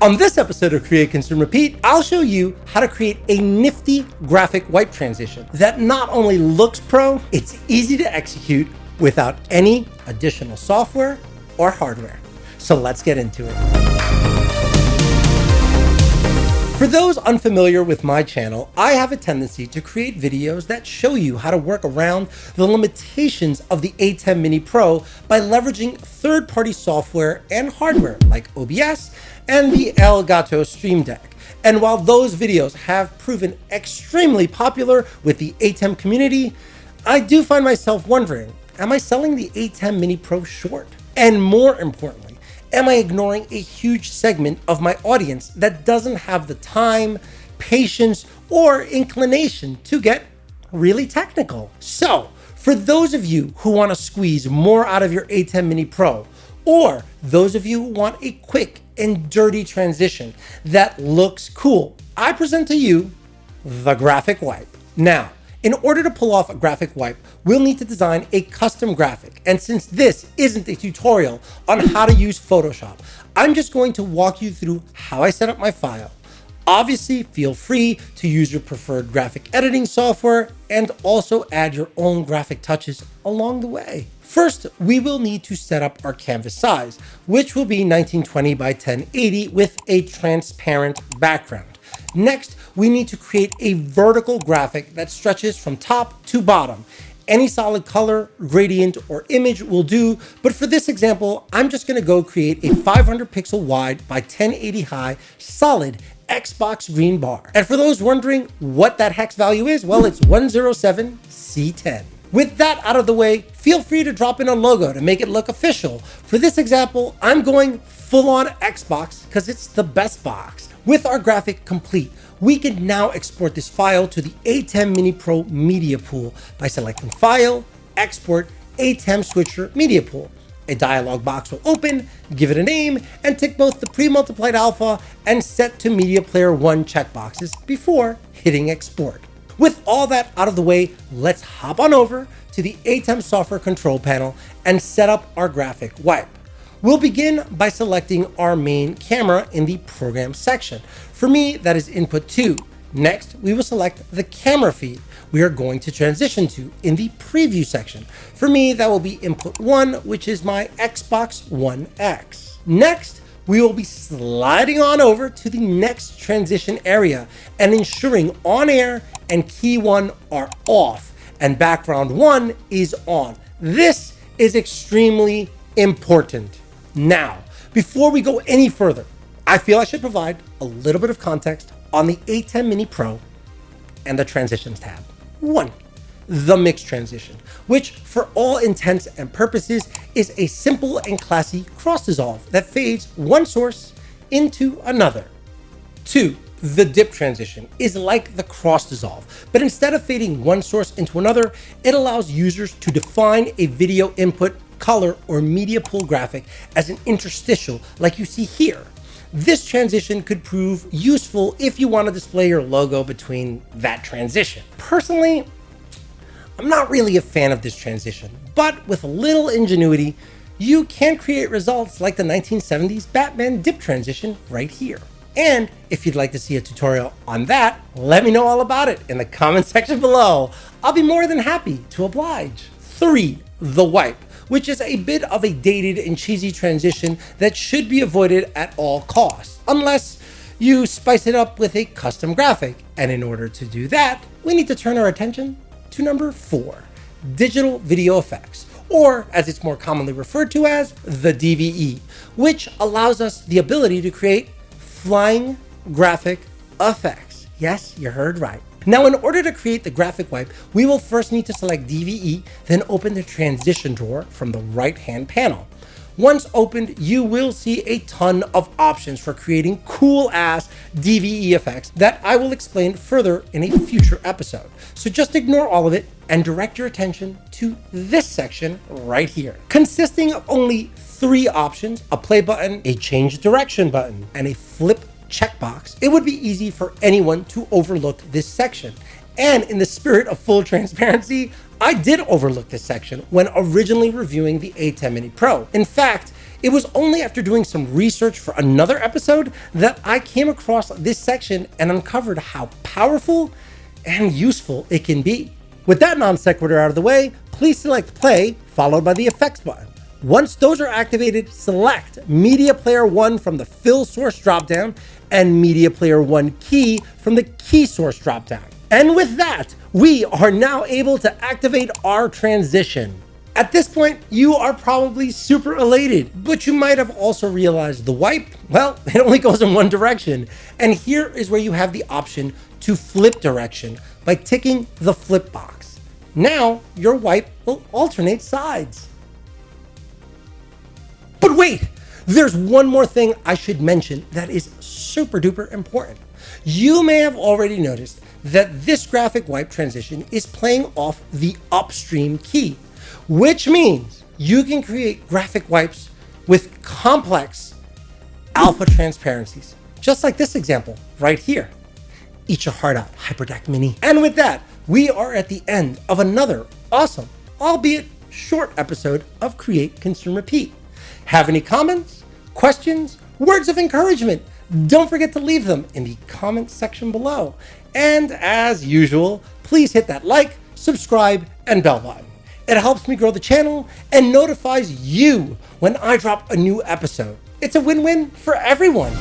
On this episode of Create, Consume, Repeat, I'll show you how to create a nifty graphic wipe transition that not only looks pro, it's easy to execute without any additional software or hardware. So let's get into it. For those unfamiliar with my channel, I have a tendency to create videos that show you how to work around the limitations of the ATEM Mini Pro by leveraging third-party software and hardware like OBS and the Elgato Stream Deck. And while those videos have proven extremely popular with the ATEM community, I do find myself wondering, am I selling the ATEM Mini Pro short? And more importantly, am I ignoring a huge segment of my audience that doesn't have the time, patience, or inclination to get really technical? So, for those of you who want to squeeze more out of your ATEM Mini Pro, or those of you who want a quick and dirty transition that looks cool, I present to you the graphic wipe. Now, in order to pull off a graphic wipe, we'll need to design a custom graphic. And since this isn't a tutorial on how to use Photoshop, I'm just going to walk you through how I set up my file. Obviously, feel free to use your preferred graphic editing software and also add your own graphic touches along the way. First, we will need to set up our canvas size, which will be 1920 by 1080 with a transparent background. Next, we need to create a vertical graphic that stretches from top to bottom. Any solid color, gradient, or image will do, but for this example, I'm just gonna go create a 500 pixel wide by 1080 high solid Xbox green bar. And for those wondering what that hex value is, well, it's 107C10. With that out of the way, feel free to drop in a logo to make it look official. For this example, I'm going full on Xbox because it's the best box. With our graphic complete, we can now export this file to the ATEM Mini Pro Media Pool by selecting File, Export, ATEM Switcher Media Pool. A dialog box will open, give it a name, and tick both the pre-multiplied alpha and set to Media Player 1 checkboxes before hitting export. With all that out of the way, let's hop on over to the ATEM software control panel and set up our graphic wipe. We'll begin by selecting our main camera in the program section. For me, that is input 2. Next, we will select the camera feed we are going to transition to in the preview section. For me, that will be input 1, which is my Xbox One X. Next, we will be sliding on over to the next transition area and ensuring on air and key 1 are off and background 1 is on. This is extremely important. Now, before we go any further, I feel I should provide a little bit of context on the ATEM Mini Pro and the Transitions tab. 1, the mix transition, which for all intents and purposes is a simple and classy cross dissolve that fades one source into another. 2, the dip transition is like the cross dissolve, but instead of fading one source into another, it allows users to define a video input, color, or media pool graphic as an interstitial like you see here. This transition could prove useful if you want to display your logo between that transition. Personally, I'm not really a fan of this transition, but with a little ingenuity, you can create results like the 1970s Batman dip transition right here. And if you'd like to see a tutorial on that, let me know all about it in the comment section below. I'll be more than happy to oblige. 3, the wipe, which is a bit of a dated and cheesy transition that should be avoided at all costs, unless you spice it up with a custom graphic. And in order to do that, we need to turn our attention to number 4, digital video effects, or as it's more commonly referred to as the DVE, which allows us the ability to create flying graphic effects. Yes, you heard right. Now, in order to create the graphic wipe, we will first need to select DVE, then open the transition drawer from the right-hand panel. Once opened, you will see a ton of options for creating cool-ass DVE effects that I will explain further in a future episode. So just ignore all of it and direct your attention to this section right here, consisting of only 3 options: a play button, a change direction button, and a flip checkbox. It would be easy for anyone to overlook this section. And in the spirit of full transparency, I did overlook this section when originally reviewing the ATEM Mini Pro. In fact, It was only after doing some research for another episode that I came across this section and uncovered how powerful and useful it can be. With that non sequitur out of the way, please select play, followed by the effects button. Once those are activated, select Media Player 1 from the Fill Source dropdown and Media Player 1 Key from the Key Source dropdown. And with that, we are now able to activate our transition. At this point, you are probably super elated, but you might have also realized the wipe, well, it only goes in one direction. And here is where you have the option to flip direction by ticking the flip box. Now, your wipe will alternate sides. But wait, there's one more thing I should mention that is super duper important. You may have already noticed that this graphic wipe transition is playing off the upstream key, which means you can create graphic wipes with complex alpha transparencies, just like this example right here. Eat your heart out, Hyperdeck Mini. And with that, we are at the end of another awesome, albeit short episode of Create, Consume, Repeat. Have any comments, questions, words of encouragement? Don't forget to leave them in the comment section below. And as usual, please hit that like, subscribe, and bell button. It helps me grow the channel and notifies you when I drop a new episode. It's a win-win for everyone.